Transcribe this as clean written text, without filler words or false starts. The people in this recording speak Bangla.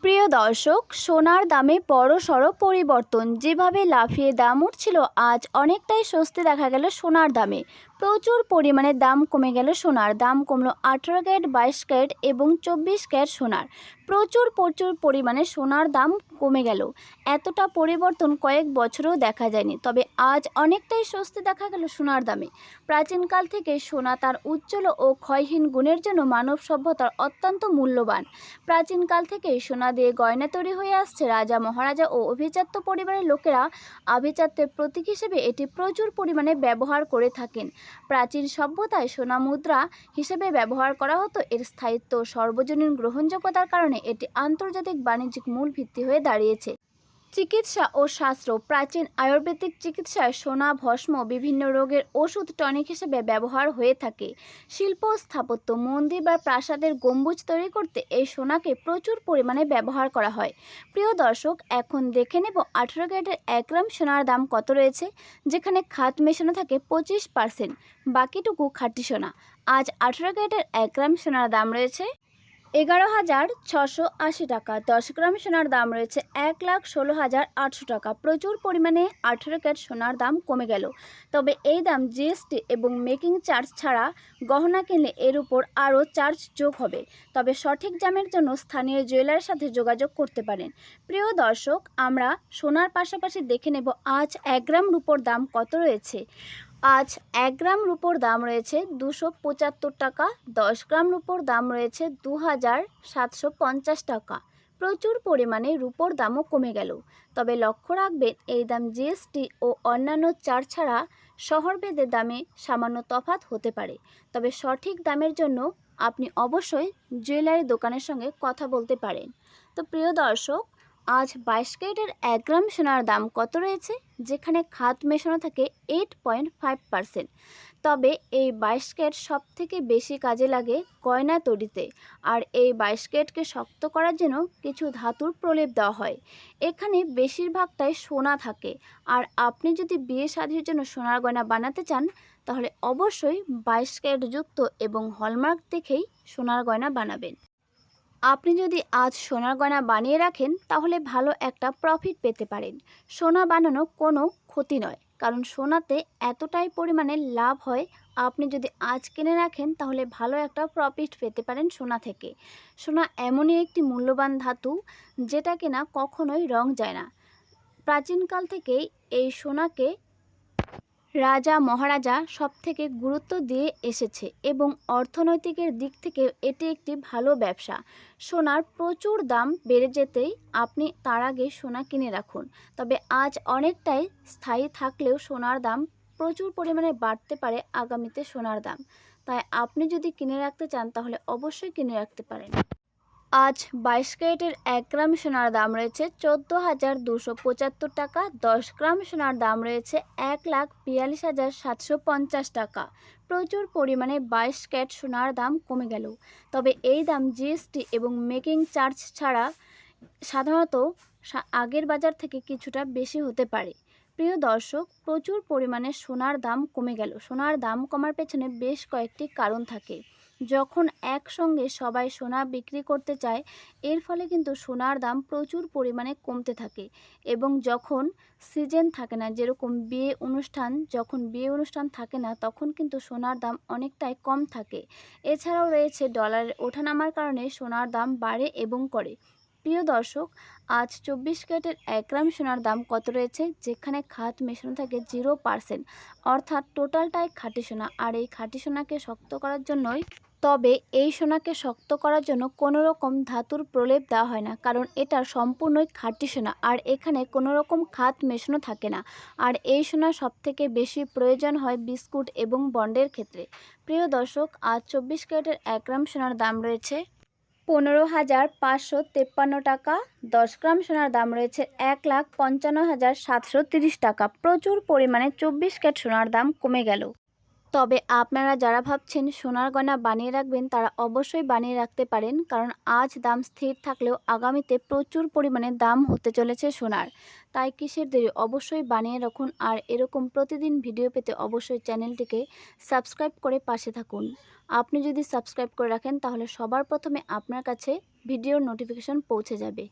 প্রিয় দর্শক, সোনার দামে বড়সড় পরিবর্তন। যেভাবে লাফিয়ে দাম উঠছিল, আজ অনেকটাই স্বস্তি দেখা গেল সোনার দামে। প্রচুর পরিমাণে দাম কমে গেল সোনার। দাম কমলো 18 ক্যারেট, 22 ক্যারেট এবং 24 ক্যারেট সোনার। প্রচুর প্রচুর পরিমাণে সোনার দাম কমে গেল। এতটা পরিবর্তন কয়েক বছরেও দেখা যায়নি। তবে আজ অনেকটাই স্বস্তি দেখা গেল সোনার দামে। প্রাচীনকাল থেকে সোনা তার উজ্জ্বল ও ক্ষয়হীন গুণের জন্য মানব সভ্যতার অত্যন্ত মূল্যবান। প্রাচীনকাল থেকেই সোনা দিয়ে গয়না তৈরি হয়ে আসছে। রাজা, মহারাজা ও অভিজাত্য পরিবারের লোকেরা আভিজাত্যের প্রতীক হিসেবে এটি প্রচুর পরিমাণে ব্যবহার করে থাকেন। প্রাচীন সভ্যতায় সোনা মুদ্রা হিসেবে ব্যবহার করা হতো। এর স্থায়িত্ব ও সর্বজনীন গ্রহণযোগ্যতার কারণে এটি আন্তর্জাতিক বাণিজ্যিক মূল ভিত্তি হয়ে দাঁড়িয়েছে। চিকিৎসা ও শাস্ত্র। প্রাচীন আয়ুর্বেদিক চিকিৎসায় সোনা ভস্ম বিভিন্ন রোগের ওষুধ টনিক হিসেবে ব্যবহার হয়ে থাকে। শিল্প ও স্থাপত্য। মন্দির বা প্রাসাদের গম্বুজ তৈরি করতে এই সোনাকে প্রচুর পরিমাণে ব্যবহার করা হয়। প্রিয় দর্শক, এখন দেখে নেব 18 ক্যারেটের 1 গ্রাম সোনার দাম কত রয়েছে, যেখানে খাত মেশানো থাকে 25%, বাকিটুকু খাঁটি সোনা। আজ 18 ক্যারেটের 1 গ্রাম সোনার দাম রয়েছে 11,680 টাকা। 10 গ্রাম সোনার দাম রয়েছে 1,16,800 টাকা। প্রচুর পরিমাণে 18 ক্যারেট সোনার দাম কমে গেল। তবে এই দাম জিএসটি এবং মেকিং চার্জ ছাড়া গহনা কিনলে এর উপর আরও চার্জ যোগ হবে। তবে সঠিক দামের জন্য স্থানীয় জুয়েলারের সাথে যোগাযোগ করতে পারেন। প্রিয় দর্শক, আমরা সোনার পাশাপাশি দেখে নেব আজ 1 গ্রাম রূপোর দাম কত রয়েছে। আজ 1 গ্রাম রূপোর দাম রয়েছে 275 টাকা। 10 গ্রাম রূপোর দাম রয়েছে 2,750 টাকা। প্রচুর পরিমাণে রূপোর দামও কমে গেল। তবে লক্ষ্য রাখবেন, এই দাম জিএসটি ও অন্যান্য চার্জ ছাড়া শহরভেদে দামে সামান্য তফাৎ হতে পারে। তবে সঠিক দামের জন্য আপনি অবশ্যই জুয়েলারি দোকানের সঙ্গে কথা বলতে পারেন। তো প্রিয় দর্শক, আজ 22 ক্যারেটের 1 গ্রাম সোনার দাম কত রয়েছে, যেখানে খাত মেশানো থাকে 8.5%। তবে এই 22 ক্যারেট সব থেকে বেশি কাজে লাগে গয়না তৈরিতে। আর এই 22 ক্যারেটকে শক্ত করার জন্য কিছু ধাতুর প্রলেপ দেওয়া হয়। এখানে বেশিরভাগটাই সোনা থাকে। আর আপনি যদি বিয়ে শাদীর জন্য সোনার গয়না বানাতে চান, তাহলে অবশ্যই 22 ক্যারেট যুক্ত এবং হলমার্ক দেখেই সোনার গয়না বানাবেন। আপনি যদি আজ সোনার গয়না বানিয়ে রাখেন, তাহলে ভালো একটা প্রফিট পেতে পারেন। সোনা বানানো কোনো ক্ষতি নয়, কারণ সোনাতে এতটাই পরিমাণে লাভ হয়। আপনি যদি আজ কিনে রাখেন, তাহলে ভালো একটা প্রফিট পেতে পারেন সোনা থেকে। সোনা এমনই একটি মূল্যবান ধাতু, যেটা কিনা কখনোই রং যায় না। প্রাচীনকাল থেকেই এই সোনাকে রাজা, মহারাজা সব থেকে গুরুত্ব দিয়ে এসেছে এবং অর্থনৈতিকের দিক থেকে এটি একটি ভালো ব্যবসা। সোনার প্রচুর দাম বেড়ে যেতেই আপনি তার আগে সোনা কিনে রাখুন। তবে আজ অনেকটাই স্থায়ী থাকলেও সোনার দাম প্রচুর পরিমাণে বাড়তে পারে আগামীতে সোনার দাম। তাই আপনি যদি কিনে রাখতে চান, তাহলে অবশ্যই কিনে রাখতে পারেন। আজ 22 ক্যারেটের 1 গ্রাম সোনার দাম রয়েছে 14,275 টাকা। 10 গ্রাম সোনার দাম রয়েছে 1,42,750 টাকা। প্রচুর পরিমাণে 22 ক্যারেট সোনার দাম কমে গেল। তবে এই দাম জিএসটি এবং মেকিং চার্জ ছাড়া সাধারণত আগের বাজার থেকে কিছুটা বেশি হতে পারে। প্রিয় দর্শক, প্রচুর পরিমাণে সোনার দাম কমে গেল। সোনার দাম কমার পেছনে বেশ কয়েকটি কারণ থাকে। যখন একসঙ্গে সবাই সোনা বিক্রি করতে চায়, এর ফলে কিন্তু সোনার দাম প্রচুর পরিমাণে কমতে থাকে। এবং যখন সিজন থাকে না, যেরকম বিয়ে অনুষ্ঠান, যখন বিয়ে অনুষ্ঠান থাকে না, তখন কিন্তু সোনার দাম অনেকটাই কম থাকে। এছাড়াও রয়েছে ডলারের ওঠানামার কারণে সোনার দাম বাড়ে এবং করে। প্রিয় দর্শক, আজ 24 ক্যারেটের 1 গ্রাম সোনার দাম কত রয়েছে, যেখানে খাত মেশানো থাকে 0%, অর্থাৎ টোটালটাই খাঁটি সোনা। আর এই খাঁটি সোনাকে শক্ত করার জন্যই এই সোনাকে শক্ত করার জন্য কোনো রকম ধাতুর প্রলেপ দেওয়া হয় না, কারণ এটা সম্পূর্ণই খাঁটি সোনা। আর এখানে কোনো রকম খাত মেশানো থাকে না। আর এই সোনা সবথেকে বেশি প্রয়োজন হয় বিস্কুট এবং বন্ডের ক্ষেত্রে। প্রিয় দর্শক, আজ 24 ক্যারেটের 1 গ্রাম সোনার দাম রয়েছে 15,553 টাকা। 10 গ্রাম সোনার দাম রয়েছে 1,55,730 টাকা। প্রচুর পরিমাণে 24 ক্যারেট সোনার দাম কমে গেল। তবে আপনারা যারা ভাবছেন সোনার গয়না বানিয়ে রাখবেন তারা অবশ্যই বানিয়ে রাখতে পারেন, কারণ আজ দাম স্থির থাকলেও আগামীতে প্রচুর পরিমাণে দাম হতে চলেছে সোনার। তাই কিসের দেরি, অবশ্যই বানিয়ে রাখুন। আর এরকম প্রতিদিন ভিডিও পেতে অবশ্যই চ্যানেলটিকে সাবস্ক্রাইব করে পাশে থাকুন। আপনি যদি সাবস্ক্রাইব করে রাখেন তাহলে সবার প্রথমে আপনার কাছে ভিডিওর নোটিফিকেশন পৌঁছে যাবে।